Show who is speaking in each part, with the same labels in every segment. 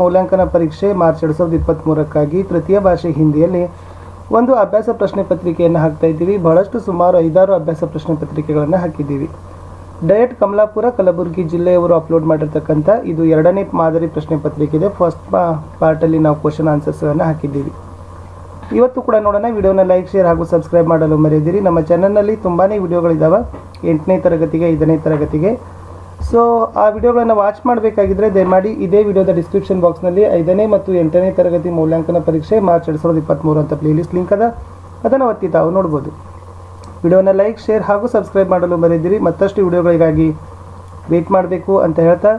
Speaker 1: ಮೌಲ್ಯಾಂಕನ ಪರೀಕ್ಷೆ ಮಾರ್ಚ್ 2023ಕ್ಕಾಗಿ ತೃತೀಯ ಭಾಷೆ ಹಿಂದಿಯಲ್ಲಿ ಒಂದು ಅಭ್ಯಾಸ ಪ್ರಶ್ನೆ ಪತ್ರಿಕೆಯನ್ನು ಹಾಕ್ತಾ ಇದ್ದೀವಿ. ಬಹಳಷ್ಟು ಸುಮಾರು 5-6 ಅಭ್ಯಾಸ ಪ್ರಶ್ನೆ ಪತ್ರಿಕೆಗಳನ್ನು ಹಾಕಿದ್ದೀವಿ. ಡಯಟ್ ಕಮಲಾಪುರ ಕಲಬುರಗಿ ಜಿಲ್ಲೆಯವರು ಅಪ್ಲೋಡ್ ಮಾಡಿರ್ತಕ್ಕಂಥ ಇದು 2ನೇ ಮಾದರಿ ಪ್ರಶ್ನೆ ಪತ್ರಿಕೆ ಇದೆ. ಫಸ್ಟ್ ಪಾರ್ಟಲ್ಲಿ ನಾವು ಕ್ವಶನ್ ಆನ್ಸರ್ಸ್ಗಳನ್ನು ಹಾಕಿದ್ದೀವಿ. ಇವತ್ತು ಕೂಡ ನೋಡೋಣ. ವಿಡಿಯೋನ ಲೈಕ್, ಶೇರ್ ಹಾಗೂ ಸಬ್ಸ್ಕ್ರೈಬ್ ಮಾಡಲು ಮರೆಯದಿರಿ. ನಮ್ಮ ಚಾನಲ್ನಲ್ಲಿ ತುಂಬಾ ವಿಡಿಯೋಗಳಿದ್ದಾವೆ 8ನೇ ತರಗತಿಗೆ 5ನೇ ತರಗತಿಗೆ. ಸೊ ಆ ವಿಡಿಯೋಗಳನ್ನು ವಾಚ್ ಮಾಡಬೇಕಾಗಿದ್ದರೆ ದಯಮಾಡಿ ಇದೇ ವಿಡಿಯೋದ ಡಿಸ್ಕ್ರಿಪ್ಷನ್ ಬಾಕ್ಸ್ನಲ್ಲಿ 5ನೇ ಮತ್ತು 8ನೇ ತರಗತಿ ಮೌಲ್ಯಾಂಕನ ಪರೀಕ್ಷೆ ಮಾರ್ಚ್ 2023 ಅಂತ ಪ್ಲೇಲಿಸ್ಟ್ ಲಿಂಕ್ ಅದ, ಅದನ್ನು ಒತ್ತಿ ತಾವು ನೋಡ್ಬೋದು. ವಿಡಿಯೋನ ಲೈಕ್, ಶೇರ್ ಹಾಗೂ ಸಬ್ಸ್ಕ್ರೈಬ್ ಮಾಡಲು ಮರೆಯದಿರಿ. ಮತ್ತಷ್ಟು ವಿಡಿಯೋಗಳಿಗಾಗಿ ವೇಟ್ ಮಾಡಬೇಕು ಅಂತ ಹೇಳ್ತಾ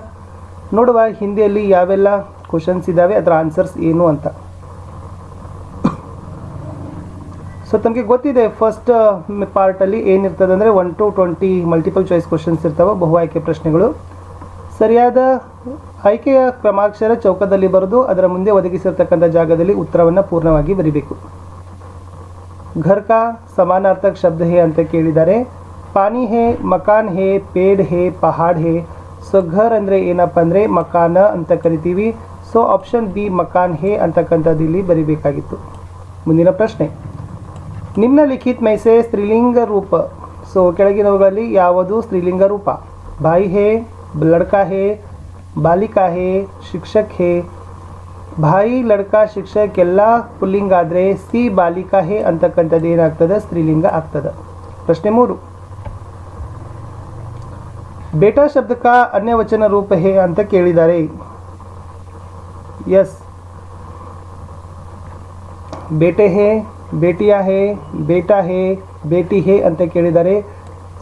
Speaker 1: ನೋಡುವ ಹಿಂದಿಯಲ್ಲಿ ಯಾವೆಲ್ಲ ಕ್ವಶನ್ಸ್ ಇದ್ದಾವೆ, ಅದರ ಆನ್ಸರ್ಸ್ ಏನು ಅಂತ. ಸೊ ತಮಗೆ ಗೊತ್ತಿದೆ ಫಸ್ಟ್ ಪಾರ್ಟಲ್ಲಿ ಏನಿರ್ತದೆ ಅಂದರೆ 1 to 20 ಮಲ್ಟಿಪಲ್ ಚಾಯ್ಸ್ ಕ್ವಶನ್ಸ್ ಇರ್ತವೆ, ಬಹು ಆಯ್ಕೆ ಪ್ರಶ್ನೆಗಳು. ಸರಿಯಾದ ಆಯ್ಕೆಯ ಕ್ರಮಾಕ್ಷರ ಚೌಕದಲ್ಲಿ ಬರೆದು ಅದರ ಮುಂದೆ ಒದಗಿಸಿರ್ತಕ್ಕಂಥ ಜಾಗದಲ್ಲಿ ಉತ್ತರವನ್ನು ಪೂರ್ಣವಾಗಿ ಬರೀಬೇಕು. ಘರ್ ಕಾ ಸಮಾನಾರ್ಥಕ ಶಬ್ದ ಹೇ ಅಂತ ಕೇಳಿದ್ದಾರೆ. ಪಾನಿ ಹೇ, ಮಕಾನ್ ಹೇ, ಪೇಡ್ ಹೇ, ಪಹಾಡ್ ಹೇ. ಸೊ ಘರ್ ಅಂದರೆ ಏನಪ್ಪ ಅಂದರೆ ಮಕಾನ ಅಂತ ಕರಿತೀವಿ. ಸೊ ಆಪ್ಷನ್ ಬಿ ಮಕಾನ್ ಹೇ ಅಂತಕ್ಕಂಥದ್ದು ಇಲ್ಲಿ ಬರೀಬೇಕಾಗಿತ್ತು. ಮುಂದಿನ ಪ್ರಶ್ನೆ, ನಿಮ್ನಲಿಖಿತ ಮೈ ಸೆ ಸ್ತ್ರೀಲಿಂಗ ರೂಪ. ಸೊ ಕೆಳಗಿನವುಗಳಲ್ಲಿ ಯಾವುದು ಸ್ತ್ರೀಲಿಂಗ ರೂಪ? ಭಾಯಿ ಹೇ, ಲಡ್ಕಾ ಹೇ, ಬಾಲಿಕಾ ಹೇ, ಶಿಕ್ಷಕ್ ಹೇ. ಭಾಯಿ, ಲಡ್ಕಾ, ಶಿಕ್ಷಕ್ ಎಲ್ಲ ಪುಲ್ಲಿಂಗ ಆದರೆ ಸಿ ಬಾಲಿಕಾ ಹೇ ಅಂತಕ್ಕಂಥದ್ದು ಏನಾಗ್ತದೆ? ಸ್ತ್ರೀಲಿಂಗ ಆಗ್ತದೆ. ಪ್ರಶ್ನೆ 3, ಬೇಟಾ ಶಬ್ದ ಕಾ ಅನ್ಯವಚನ ರೂಪ ಹೇ ಅಂತ ಕೇಳಿದ್ದಾರೆ. ಎಸ್, ಬೇಟೆ ಹೇ, ಬೇಟಿಯಾ ಹೇ, ಬೇಟಾ ಹೇ, ಬೇಟಿ ಹೇ ಅಂತ ಕೇಳಿದ್ದಾರೆ.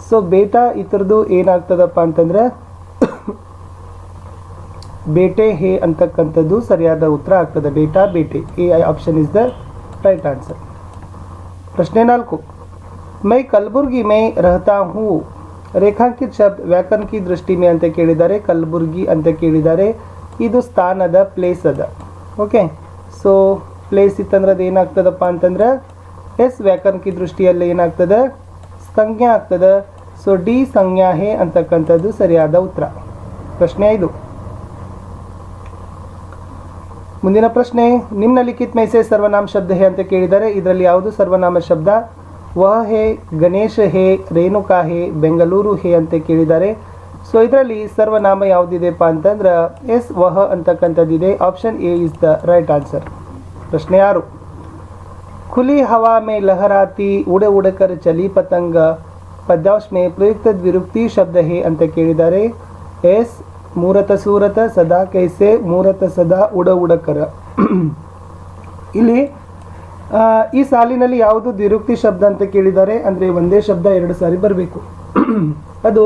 Speaker 1: ಸೊ ಬೇಟಾ ಇತರದ್ದು ಏನಾಗ್ತದಪ್ಪ ಅಂತಂದ್ರೆ ಬೇಟೆ ಹೇ ಅಂತಕ್ಕಂಥದ್ದು ಸರಿಯಾದ ಉತ್ತರ ಆಗ್ತದೆ. ಬೇಟಾ, ಬೇಟೆ. A option is the right answer. ಪ್ರಶ್ನೆ 4, ಮೈ ಕಲಬುರ್ಗಿ ಮೈ ರಹತಾ ಹೂ. ರೇಖಾಂಕಿತ ಶಬ್ದ ವ್ಯಾಕರಣ ಕಿ ದೃಷ್ಟಿ ಮೇ ಅಂತ ಕೇಳಿದ್ದಾರೆ. ಕಲಬುರ್ಗಿ ಅಂತ ಕೇಳಿದ್ದಾರೆ. ಇದು ಸ್ಥಾನದ, ಪ್ಲೇಸ್ ಅದ. ಓಕೆ, ಸೊ ಪ್ಲೇಸ್ ಇತ್ತಂದ್ರೆ ಅದು ಏನಾಗ್ತದಪ್ಪ ಅಂತಂದ್ರೆ ಎಸ್ ವ್ಯಾಕರಣ ಕಿ ದೃಷ್ಟಿಯಲ್ಲಿ ಏನಾಗ್ತದೆ? ಸಂಜ್ಞಾ ಆಗ್ತದೆ. ಸೊ ಡಿ ಸಂಜ್ಞಾ ಹೇ ಅಂತಕ್ಕಂಥದ್ದು ಸರಿಯಾದ ಉತ್ತರ. ಪ್ರಶ್ನೆ 5, ಮುಂದಿನ ಪ್ರಶ್ನೆ, ನಿಮ್ನಲಿಖಿತ ಮೈ ಸೆ ಸರ್ವನಾಮ ಶಬ್ದ ಹೇ ಅಂತ ಕೇಳಿದ್ದಾರೆ. ಇದರಲ್ಲಿ ಯಾವುದು ಸರ್ವನಾಮ ಶಬ್ದ? ವಹ ಹೇ, ಗಣೇಶ ಹೇ, ರೇಣುಕಾ ಹೇ, ಬೆಂಗಳೂರು ಹೇ ಅಂತ ಕೇಳಿದ್ದಾರೆ. ಸೊ ಇದರಲ್ಲಿ ಸರ್ವನಾಮ ಯಾವುದಿದೆಪ್ಪ ಅಂತಂದ್ರೆ ಎಸ್ ವಹ ಅಂತಕ್ಕಂಥದ್ದಿದೆ. Option A is the right answer. ಪ್ರಶ್ನೆ 6, खुली हवा में लहराती उड़ उड़कर चली पतंग पद्यांश में प्रयुक्त द्विरुक्ति शब्द है ಅಂತ ಕೇಳಿದ್ದಾರೆ. ಎಸ್ ಮೂರತ ಸೂರತ ಸದಾ ಕೈಸೆ, ಮೂರತ ಸದಾ ಉಡ ಉಡಕರ. ಇಲ್ಲಿ ಈ ಸಾಲಿನಲ್ಲಿ ಯಾವುದು ದ್ವಿರುಕ್ತಿ ಶಬ್ದ ಅಂತ ಕೇಳಿದ್ದಾರೆ. ಅಂದರೆ ಒಂದೇ ಶಬ್ದ 2 ಸಾರಿ ಬರಬೇಕು. ಅದು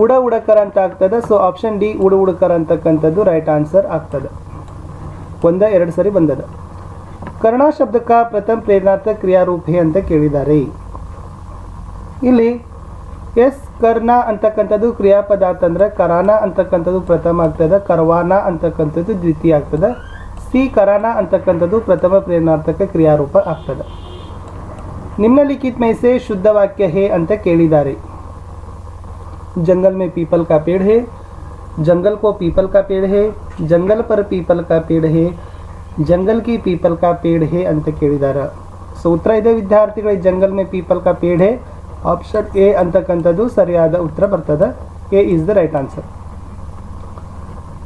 Speaker 1: ಉಡ ಉಡಕರ ಅಂತ ಆಗ್ತದೆ. ಸೊ ಆಪ್ಷನ್ ಡಿ ಉಡ ಉಡಕರ ಅಂತಕ್ಕಂಥದ್ದು ರೈಟ್ ಆನ್ಸರ್ ಆಗ್ತದೆ. 1-2 ಸಾರಿ ಬಂದದ. ಕರ್ಣ ಶಬ್ದ ಕಾ ಪ್ರಥಮ ಪ್ರೇರಣಾರ್ಥಕ ಕ್ರಿಯಾರೂಪ ಹೇ ಅಂತ ಕೇಳಿದ್ದಾರೆ. ಇಲ್ಲಿ ಎಸ್ ಕರ್ಣ ಅಂತಕ್ಕಂಥದ್ದು ಕ್ರಿಯಾಪದ ಅಂತಂದ್ರೆ ಕರಾನ ಅಂತಕ್ಕಂಥದ್ದು ಪ್ರಥಮ ಆಗ್ತದೆ, ಕರ್ವಾನ ಅಂತಕ್ಕಂಥದ್ದು ದ್ವಿತೀಯ ಆಗ್ತದೆ, ಸಿ ಕರಾನ ಅಂತಕ್ಕಂಥದ್ದು ಪ್ರಥಮ ಪ್ರೇರಣಾರ್ಥಕ ಕ್ರಿಯಾರೂಪ ಆಗ್ತದೆ. ನಿಮ್ನಲಿಖಿತ ಮೈ ಸೆ ಶುದ್ಧ ವಾಕ್ಯ ಹೇ ಅಂತ ಕೇಳಿದ್ದಾರೆ. जंगल में पीपल का पेड़ है, जंगल को पीपल का पेड़ है, जंगल पर पीपल का पेड़ है, जंगल की पीपल का पेड़ है ಅಂತ ಕೇಳಿದ್ದಾರೆ. ಸೊ ಉತ್ತರ ಇದೆ ವಿದ್ಯಾರ್ಥಿಗಳಿಗೆ, ಜಂಗಲ್ ಮೇ ಪೀಪಲ್ ಕಾ ಪೇಡ್ ಹೇ. ಆಪ್ಷನ್ ಎ ಅಂತಕ್ಕಂಥದ್ದು ಸರಿಯಾದ ಉತ್ತರ ಬರ್ತದೆ. A is the right answer.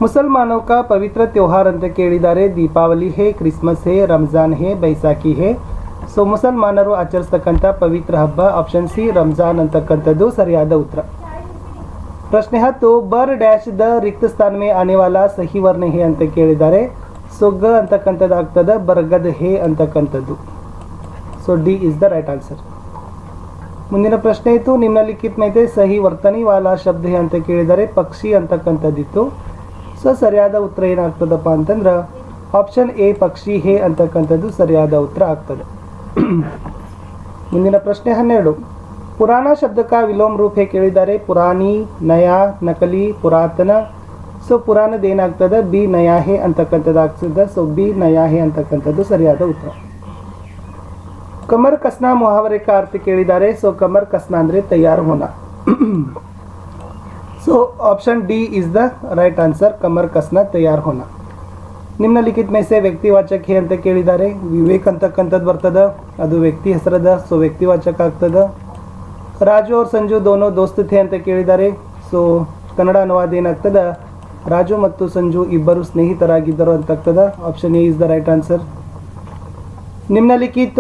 Speaker 1: ಮುಸಲ್ಮಾನೋ ಕಾ ಪವಿತ್ರ ತ್ಯೋಹಾರ್ ಅಂತ ಕೇಳಿದ್ದಾರೆ. ದೀಪಾವಳಿ ಹೇ, ಕ್ರಿಸ್ಮಸ್ ಹೇ, ರಂಜಾನ್ ಹೇ, ಬೈಸಾಖಿ ಹೇ. ಸೊ ಮುಸಲ್ಮಾನರು ಆಚರಿಸ್ತಕ್ಕಂಥ ಪವಿತ್ರ ಹಬ್ಬ ಆಪ್ಷನ್ ಸಿ ರಂಜಾನ್ ಅಂತಕ್ಕಂಥದ್ದು ಸರಿಯಾದ ಉತ್ತರ. ಪ್ರಶ್ನೆ 10, ಬರ್ ಡ್ಯಾಶ್ ದ ರಿಕ್ತ ಸ್ಥಾನ ಮೇ ಆನೆ ವಾಲಾ ಸಹಿ ವರ್ಣ ಹೇ ಅಂತ ಕೇಳಿದ್ದಾರೆ. ಸೊ ಗ ಅಂತಕ್ಕಂಥದ್ದು ಆಗ್ತದೆ, ಬರ್ಗದ್ ಹೇ ಅಂತಕ್ಕಂಥದ್ದು. So D is the right answer. ಮುಂದಿನ ಪ್ರಶ್ನೆ ಇತ್ತು, ನಿಮ್ನಲಿಖಿತ ಮೈ ಸಹಿ ವರ್ತನಿ ವಾಲಾ ಶಬ್ದ ಹೇ ಅಂತ ಕೇಳಿದ್ದಾರೆ. ಪಕ್ಷಿ ಅಂತಕ್ಕಂಥದ್ದಿತ್ತು. ಸೊ ಸರಿಯಾದ ಉತ್ತರ ಏನಾಗ್ತದಪ್ಪ ಅಂತಂದ್ರೆ ಆಪ್ಷನ್ ಎ ಪಕ್ಷಿ ಹೇ ಅಂತಕ್ಕಂಥದ್ದು ಸರಿಯಾದ ಉತ್ತರ ಆಗ್ತದೆ. ಮುಂದಿನ ಪ್ರಶ್ನೆ 12, ಪುರಾಣ ಶಬ್ದ ಕಾ ವಿಲೋಮ ರೂಪ ಹೇ ಕೇಳಿದ್ದಾರೆ. ಪುರಾಣಿ, ನಯಾ, ನಕಲಿ, ಪುರಾತನ. ಸೊ ಪುರಾಣದ ಏನಾಗ್ತದೆ? ಬಿ ನಯಾ ಹೇ ಅಂತಕ್ಕಂಥದ್ದು ಆಗ್ತದೆ. ಸೊ ಬಿ ನಯಾ ಹೇ ಅಂತಕ್ಕಂಥದ್ದು ಸರಿಯಾದ ಉತ್ತರ. ಕಮರ್ ಕಸ್ನಾ ಮುಹಾವರೆ ಕಾ ಅರ್ಥ ಕೇಳಿದ್ದಾರೆ. ಸೊ ಕಮರ್ ಕಸ್ನಾ ಅಂದರೆ ತಯಾರು ಹೋನ. So option D is the right answer, ಕಮರ್ ಕಸ್ನಾ ತಯಾರು ಹೋನ. ನಿಮ್ನಲಿಖಿತ ಮೇ ಸೆ ವ್ಯಕ್ತಿವಾಚಕ ಹೇ ಅಂತ ಕೇಳಿದ್ದಾರೆ. ವಿವೇಕ್ ಅಂತಕ್ಕಂಥದ್ದು ಬರ್ತದ, ಅದು ವ್ಯಕ್ತಿ ಹೆಸರದ, ಸೊ ವ್ಯಕ್ತಿವಾಚಕ ಆಗ್ತದ. ರಾಜು ಅವ್ರ ಸಂಜು ದೋನೋ ದೋಸ್ತ್ ಥೇ ಅಂತ ಕೇಳಿದ್ದಾರೆ. ಸೊ ಕನ್ನಡ ಅನುವಾದ ಏನಾಗ್ತದ, ರಾಜು ಮತ್ತು ಸಂಜು ಇಬ್ಬರು ಸ್ನೇಹಿತರಾಗಿದ್ದರು ಅಂತಾಗ್ತದ. Option A is the right answer. ನಿಮ್ನಲಿಖಿತ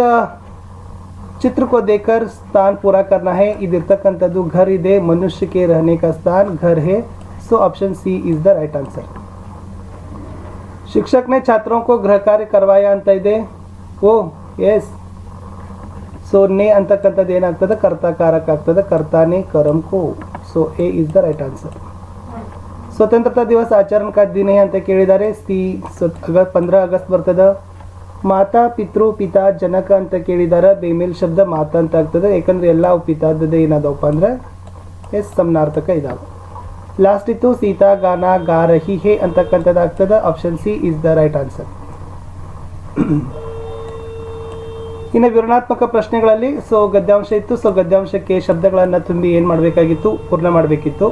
Speaker 1: ಚಿತ್ರ ಕೋ ದೇಕರ್ ಸ್ಥಾನ್ ಪೂರಾ ಕರ್ನಾ ಹೇ, ಇದಿರ್ತಕ್ಕಂಥದ್ದು ಘರ್ ಇದೆ, ಮನುಷ್ಯಕ್ಕೆ ರಹನೆ ಕಾ ಸ್ಥಾನ್ ಘರ್ ಹೇ. So option C is the right answer. ಶಿಕ್ಷಕ್ ನೆ ಛಾತ್ರೋं को ಗೃಹ ಕಾರ್ಯ करवाया ಅಂತ ಇದೆ. ಓ ಎಸ್. ಸೊ ನೇ ಅಂತಕ್ಕಂಥದ್ದು ಏನಾಗ್ತದೆ, ಕರ್ತಾಕಾರಕ ಆಗ್ತದೆ, ಕರ್ತಾನೆ ಕರಂ ಕೋ. So A is the right answer. ಸ್ವತಂತ್ರತಾ ದಿವಸ ಆಚರಣೆ ಕಾ ದಿನ ಅಂತ ಕೇಳಿದ್ದಾರೆ. ಸಿ 15 ಆಗಸ್ಟ್ ಬರ್ತದ. ಮಾತಾ ಪಿತೃ ಪಿತಾ ಜನಕ ಅಂತ ಕೇಳಿದ್ದಾರೆ. ಬೇಮೇಲ್ ಶಬ್ದ ಮಾತಾ ಅಂತ ಆಗ್ತದೆ, ಯಾಕಂದ್ರೆ ಎಲ್ಲ ಪಿತಾದ ಏನಾದವಪ್ಪ ಅಂದ್ರೆ ಎಸ್ ಸಮನಾರ್ಥಕ ಇದಾವೆ. ಲಾಸ್ಟ್ ಇತ್ತು ಸೀತಾ ಗಾನ ಗಾ ರಹಿ ಹೇ ಅಂತಕ್ಕಂಥದ್ದು ಆಗ್ತದೆ. Option C is the right answer. ಇನ್ನು ವಿವರಣಾತ್ಮಕ ಪ್ರಶ್ನೆಗಳಲ್ಲಿ ಸೊ ಗದ್ಯಾಂಶ ಇತ್ತು. ಸೊ ಗದ್ಯಾಂಶಕ್ಕೆ ಶಬ್ದಗಳನ್ನು ತುಂಬಿ ಏನು ಮಾಡಬೇಕಾಗಿತ್ತು, ಪೂರ್ಣ ಮಾಡಬೇಕಿತ್ತು.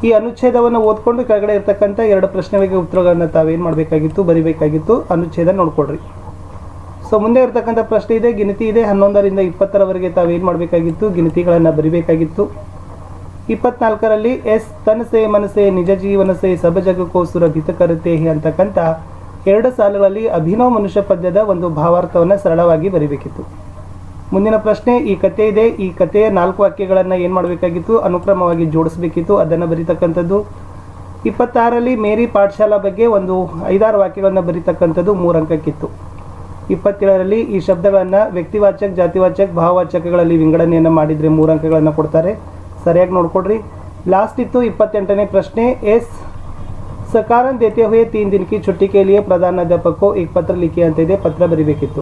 Speaker 1: ಈ ಅನುಚ್ಛೇದವನ್ನು ಓದ್ಕೊಂಡು ಕೆಳಗಡೆ ಇರ್ತಕ್ಕಂಥ 2 ಪ್ರಶ್ನೆಗಳಿಗೆ ಉತ್ತರಗಳನ್ನು ತಾವೇನು ಮಾಡಬೇಕಾಗಿತ್ತು, ಬರಿಬೇಕಾಗಿತ್ತು. ಅನುಚ್ಛೇದ ನೋಡ್ಕೊಡ್ರಿ. ಸೊ ಮುಂದೆ ಇರ್ತಕ್ಕಂಥ ಪ್ರಶ್ನೆ ಇದೆ, ಗಿನತಿ ಇದೆ. 11ರಿಂದ 20ರವರೆಗೆ ತಾವೇನು ಮಾಡಬೇಕಾಗಿತ್ತು, ಗಿನತಿಗಳನ್ನು ಬರಿಬೇಕಾಗಿತ್ತು. 24ರಲ್ಲಿ ಎಸ್ ತನ್ ಸೇ ಮನಸೆ ನಿಜ ಜೀವನ ಸೇ ಸಬ ಜಗಕ್ಕೋ ಸುರಭಿತ ಕರತೆ ಹೇ ಅಂತಕ್ಕಂಥ 2 ಸಾಲುಗಳಲ್ಲಿ ಅಭಿನವ ಮನುಷ್ಯ ಪದ್ಯದ ಒಂದು ಭಾವಾರ್ಥವನ್ನು ಸರಳವಾಗಿ ಬರಿಬೇಕಿತ್ತು. ಮುಂದಿನ ಪ್ರಶ್ನೆ, ಈ ಕಥೆ ಇದೆ, ಈ ಕಥೆಯ 4 ವಾಕ್ಯಗಳನ್ನು ಏನು ಮಾಡಬೇಕಾಗಿತ್ತು, ಅನುಕ್ರಮವಾಗಿ ಜೋಡಿಸಬೇಕಿತ್ತು, ಅದನ್ನು ಬರೀತಕ್ಕಂಥದ್ದು. 26ರಲ್ಲಿ ಮೇರಿ ಪಾಠಶಾಲಾ ಬಗ್ಗೆ ಒಂದು 5-6 ವಾಕ್ಯಗಳನ್ನು ಬರೀತಕ್ಕಂಥದ್ದು 3 ಅಂಕಕ್ಕಿತ್ತು. 27ರಲ್ಲಿ ಈ ಶಬ್ದಗಳನ್ನು ವ್ಯಕ್ತಿವಾಚಕ, ಜಾತಿವಾಚಕ, ಭಾವವಾಚಕಗಳಲ್ಲಿ ವಿಂಗಡಣೆಯನ್ನು ಮಾಡಿದರೆ 3 ಅಂಕಗಳನ್ನು ಕೊಡ್ತಾರೆ. ಸರಿಯಾಗಿ ನೋಡ್ಕೊಡ್ರಿ. ಲಾಸ್ಟ್ ಇತ್ತು 28ನೇ ಪ್ರಶ್ನೆ, ಎಸ್ सकारण देते हुए 3 दिन की छुट्टी के लिए प्रधानाध्यापक को एक पत्र लिखे ಅಂತ ಇದೆ, ಪತ್ರ ಬರಿಬೇಕಿತ್ತು.